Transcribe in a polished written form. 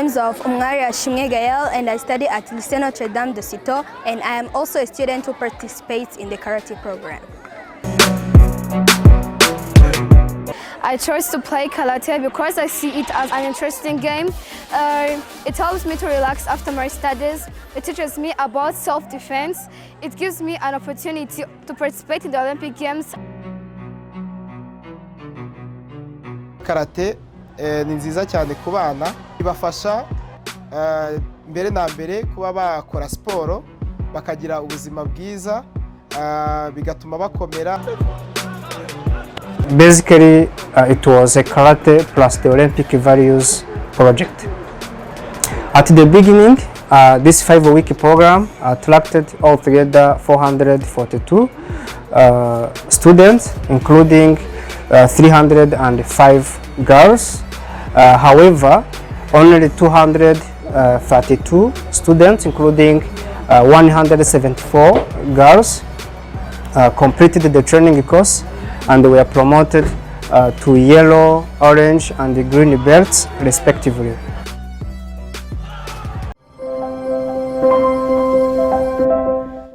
names of Umwari Ashimwe Gael, and I study at Lycée Notre-Dame de Cîteaux, and I am also a student who participates in the karate program. I chose to play karate because I see it as an interesting game. It helps me to relax after my studies. It teaches me about self-defense. It gives me an opportunity to participate in the Olympic Games. Karate ni nziza cyane ku bana, ibafasha mbere na mbere kuba bakora siporo bakagira ubuzima bwiza, bigatuma bakomera. Basically, it was a karate plus the Olympic values project. At the beginning, this 5-week program attracted altogether 442 students, including 305 girls. However, only 232 students, including 174 girls, completed the training course and were promoted to yellow, orange, and green belts, respectively.